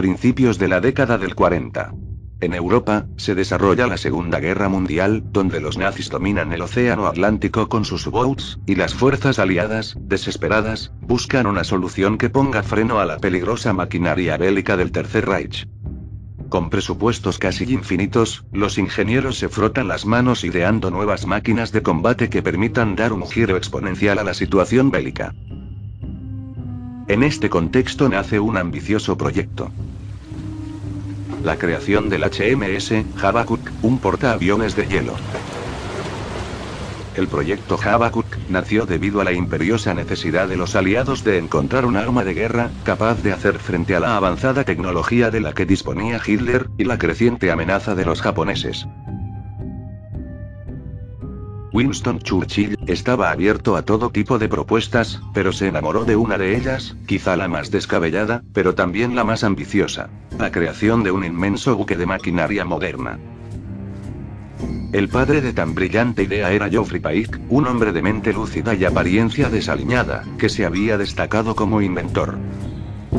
principios de la década del 40. En Europa, se desarrolla la Segunda Guerra Mundial, donde los nazis dominan el Océano Atlántico con sus U-boats, y las fuerzas aliadas, desesperadas, buscan una solución que ponga freno a la peligrosa maquinaria bélica del Tercer Reich. Con presupuestos casi infinitos, los ingenieros se frotan las manos ideando nuevas máquinas de combate que permitan dar un giro exponencial a la situación bélica. En este contexto nace un ambicioso proyecto. La creación del HMS Habakkuk, un portaaviones de hielo. El proyecto Habakkuk nació debido a la imperiosa necesidad de los aliados de encontrar un arma de guerra capaz de hacer frente a la avanzada tecnología de la que disponía Hitler y la creciente amenaza de los japoneses. Winston Churchill estaba abierto a todo tipo de propuestas, pero se enamoró de una de ellas, quizá la más descabellada, pero también la más ambiciosa: la creación de un inmenso buque de maquinaria moderna. El padre de tan brillante idea era Geoffrey Pike, un hombre de mente lúcida y apariencia desaliñada, que se había destacado como inventor.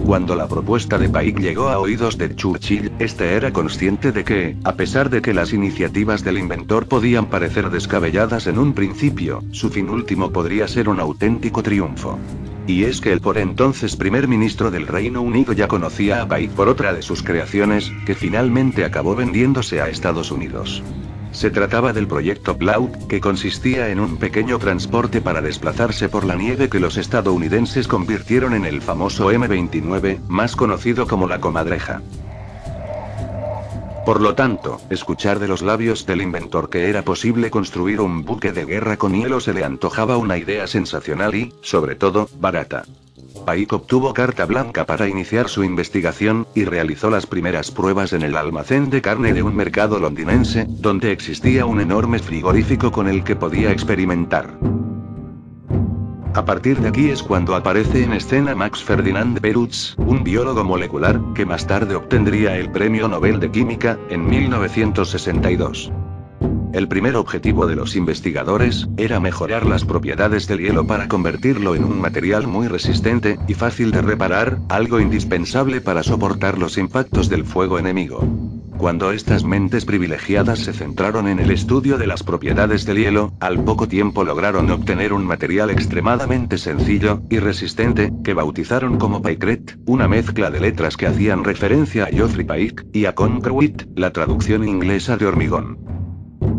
Cuando la propuesta de Pike llegó a oídos de Churchill, este era consciente de que, a pesar de que las iniciativas del inventor podían parecer descabelladas en un principio, su fin último podría ser un auténtico triunfo. Y es que el por entonces primer ministro del Reino Unido ya conocía a Pike por otra de sus creaciones, que finalmente acabó vendiéndose a Estados Unidos. Se trataba del proyecto Cloud, que consistía en un pequeño transporte para desplazarse por la nieve que los estadounidenses convirtieron en el famoso M29, más conocido como la comadreja. Por lo tanto, escuchar de los labios del inventor que era posible construir un buque de guerra con hielo se le antojaba una idea sensacional y, sobre todo, barata. Pike obtuvo carta blanca para iniciar su investigación, y realizó las primeras pruebas en el almacén de carne de un mercado londinense, donde existía un enorme frigorífico con el que podía experimentar. A partir de aquí es cuando aparece en escena Max Ferdinand Perutz, un biólogo molecular, que más tarde obtendría el Premio Nobel de Química, en 1962. El primer objetivo de los investigadores era mejorar las propiedades del hielo para convertirlo en un material muy resistente y fácil de reparar, algo indispensable para soportar los impactos del fuego enemigo. Cuando estas mentes privilegiadas se centraron en el estudio de las propiedades del hielo, al poco tiempo lograron obtener un material extremadamente sencillo y resistente, que bautizaron como Picret, una mezcla de letras que hacían referencia a Geoffrey Pike, y a concrete, la traducción inglesa de hormigón.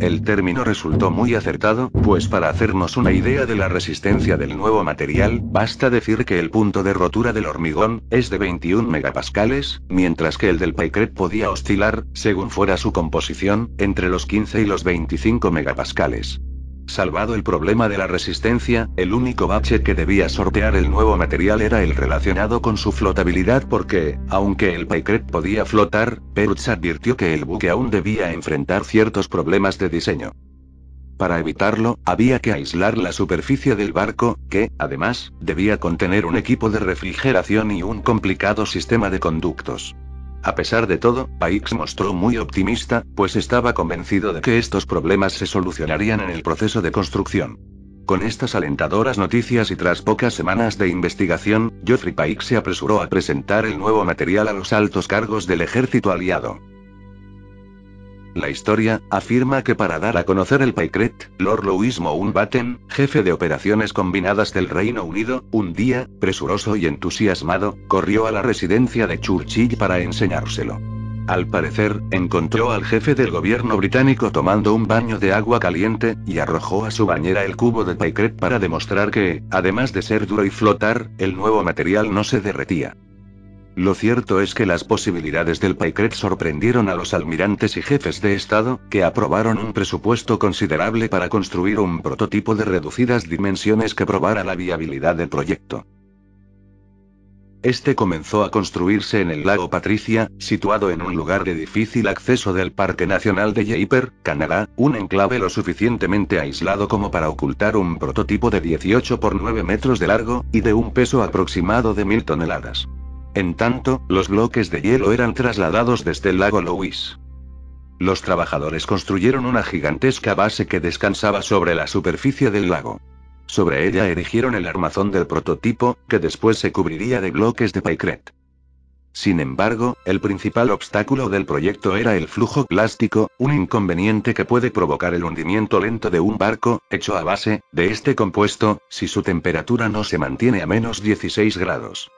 El término resultó muy acertado, pues para hacernos una idea de la resistencia del nuevo material, basta decir que el punto de rotura del hormigón es de 21 megapascales, mientras que el del Picret podía oscilar, según fuera su composición, entre los 15 y los 25 megapascales. Salvado el problema de la resistencia, el único bache que debía sortear el nuevo material era el relacionado con su flotabilidad porque, aunque el Picret podía flotar, Perutz advirtió que el buque aún debía enfrentar ciertos problemas de diseño. Para evitarlo, había que aislar la superficie del barco, que, además, debía contener un equipo de refrigeración y un complicado sistema de conductos. A pesar de todo, Pike se mostró muy optimista, pues estaba convencido de que estos problemas se solucionarían en el proceso de construcción. Con estas alentadoras noticias y tras pocas semanas de investigación, Geoffrey Pike se apresuró a presentar el nuevo material a los altos cargos del ejército aliado. La historia afirma que para dar a conocer el Picret, Lord Louis Mountbatten, jefe de operaciones combinadas del Reino Unido, un día, presuroso y entusiasmado, corrió a la residencia de Churchill para enseñárselo. Al parecer, encontró al jefe del gobierno británico tomando un baño de agua caliente, y arrojó a su bañera el cubo de Picret para demostrar que, además de ser duro y flotar, el nuevo material no se derretía. Lo cierto es que las posibilidades del Picret sorprendieron a los almirantes y jefes de Estado, que aprobaron un presupuesto considerable para construir un prototipo de reducidas dimensiones que probara la viabilidad del proyecto. Este comenzó a construirse en el lago Patricia, situado en un lugar de difícil acceso del Parque Nacional de Jaipur, Canadá, un enclave lo suficientemente aislado como para ocultar un prototipo de 18 por 9 metros de largo, y de un peso aproximado de 1000 toneladas. En tanto, los bloques de hielo eran trasladados desde el lago Louis. Los trabajadores construyeron una gigantesca base que descansaba sobre la superficie del lago. Sobre ella erigieron el armazón del prototipo, que después se cubriría de bloques de Picret. Sin embargo, el principal obstáculo del proyecto era el flujo plástico, un inconveniente que puede provocar el hundimiento lento de un barco, hecho a base de este compuesto, si su temperatura no se mantiene a menos 16 grados.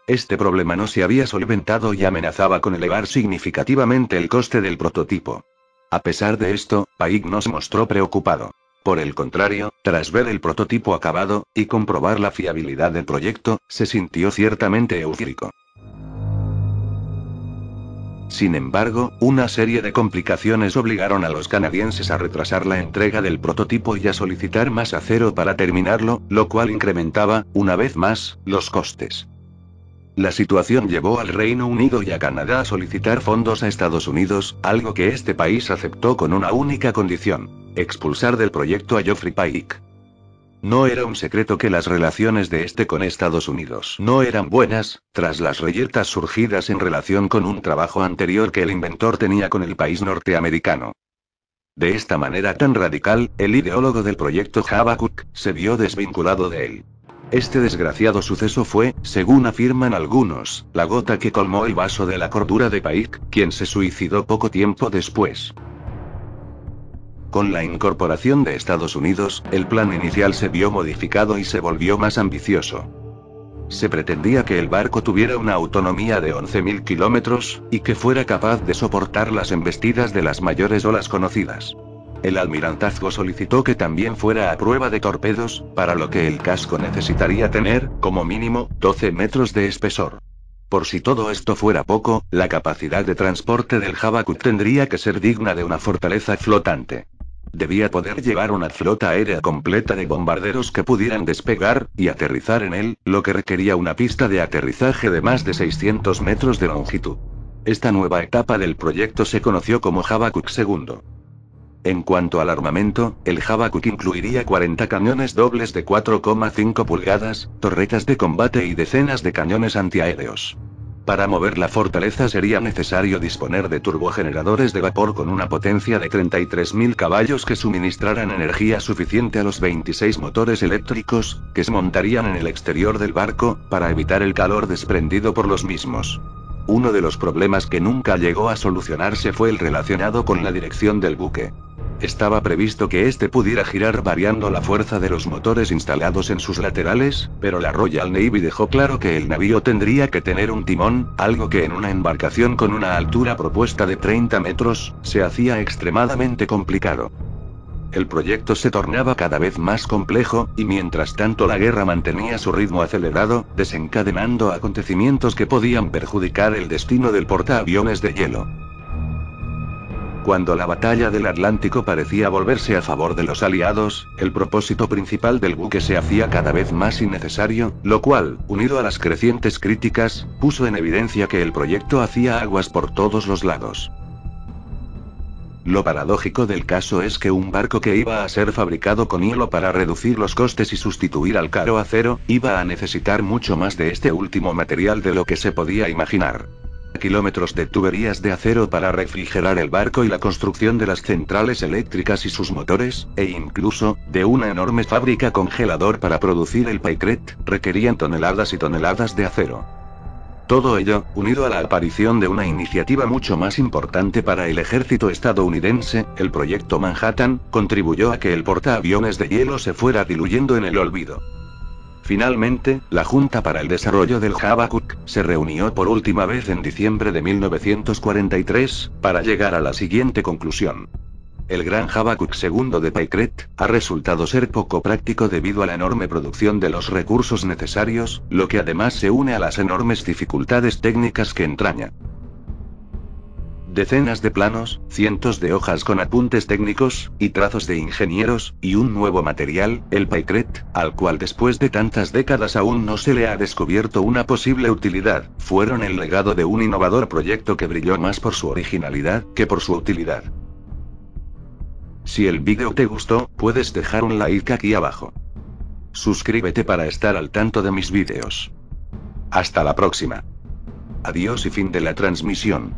Este problema no se había solventado y amenazaba con elevar significativamente el coste del prototipo. A pesar de esto, Paik no se mostró preocupado. Por el contrario, tras ver el prototipo acabado, y comprobar la fiabilidad del proyecto, se sintió ciertamente eufórico. Sin embargo, una serie de complicaciones obligaron a los canadienses a retrasar la entrega del prototipo y a solicitar más acero para terminarlo, lo cual incrementaba, una vez más, los costes. La situación llevó al Reino Unido y a Canadá a solicitar fondos a Estados Unidos, algo que este país aceptó con una única condición: expulsar del proyecto a Geoffrey Paik. No era un secreto que las relaciones de este con Estados Unidos no eran buenas, tras las reyertas surgidas en relación con un trabajo anterior que el inventor tenía con el país norteamericano. De esta manera tan radical, el ideólogo del proyecto Habakkuk se vio desvinculado de él. Este desgraciado suceso fue, según afirman algunos, la gota que colmó el vaso de la cordura de Paik, quien se suicidó poco tiempo después. Con la incorporación de Estados Unidos, el plan inicial se vio modificado y se volvió más ambicioso. Se pretendía que el barco tuviera una autonomía de 11.000 kilómetros, y que fuera capaz de soportar las embestidas de las mayores olas conocidas. El almirantazgo solicitó que también fuera a prueba de torpedos, para lo que el casco necesitaría tener, como mínimo, 12 metros de espesor. Por si todo esto fuera poco, la capacidad de transporte del Habakkuk tendría que ser digna de una fortaleza flotante. Debía poder llevar una flota aérea completa de bombarderos que pudieran despegar y aterrizar en él, lo que requería una pista de aterrizaje de más de 600 metros de longitud. Esta nueva etapa del proyecto se conoció como Habakkuk II. En cuanto al armamento, el Habakkuk incluiría 40 cañones dobles de 4,5 pulgadas, torretas de combate y decenas de cañones antiaéreos. Para mover la fortaleza sería necesario disponer de turbogeneradores de vapor con una potencia de 33.000 caballos que suministraran energía suficiente a los 26 motores eléctricos, que se montarían en el exterior del barco, para evitar el calor desprendido por los mismos. Uno de los problemas que nunca llegó a solucionarse fue el relacionado con la dirección del buque. Estaba previsto que este pudiera girar variando la fuerza de los motores instalados en sus laterales, pero la Royal Navy dejó claro que el navío tendría que tener un timón, algo que en una embarcación con una altura propuesta de 30 metros, se hacía extremadamente complicado. El proyecto se tornaba cada vez más complejo, y mientras tanto la guerra mantenía su ritmo acelerado, desencadenando acontecimientos que podían perjudicar el destino del portaaviones de hielo. Cuando la batalla del Atlántico parecía volverse a favor de los aliados, el propósito principal del buque se hacía cada vez más innecesario, lo cual, unido a las crecientes críticas, puso en evidencia que el proyecto hacía aguas por todos los lados. Lo paradójico del caso es que un barco que iba a ser fabricado con hielo para reducir los costes y sustituir al caro acero, iba a necesitar mucho más de este último material de lo que se podía imaginar. Kilómetros de tuberías de acero para refrigerar el barco y la construcción de las centrales eléctricas y sus motores, e incluso, de una enorme fábrica congelador para producir el Paikret, requerían toneladas y toneladas de acero. Todo ello, unido a la aparición de una iniciativa mucho más importante para el ejército estadounidense, el Proyecto Manhattan, contribuyó a que el portaaviones de hielo se fuera diluyendo en el olvido. Finalmente, la Junta para el Desarrollo del Habakkuk se reunió por última vez en diciembre de 1943, para llegar a la siguiente conclusión. El gran Habakkuk II de Paikret ha resultado ser poco práctico debido a la enorme producción de los recursos necesarios, lo que además se une a las enormes dificultades técnicas que entraña. Decenas de planos, cientos de hojas con apuntes técnicos, y trazos de ingenieros, y un nuevo material, el Paikret, al cual después de tantas décadas aún no se le ha descubierto una posible utilidad, fueron el legado de un innovador proyecto que brilló más por su originalidad que por su utilidad. Si el vídeo te gustó, puedes dejar un like aquí abajo. Suscríbete para estar al tanto de mis vídeos. Hasta la próxima. Adiós y fin de la transmisión.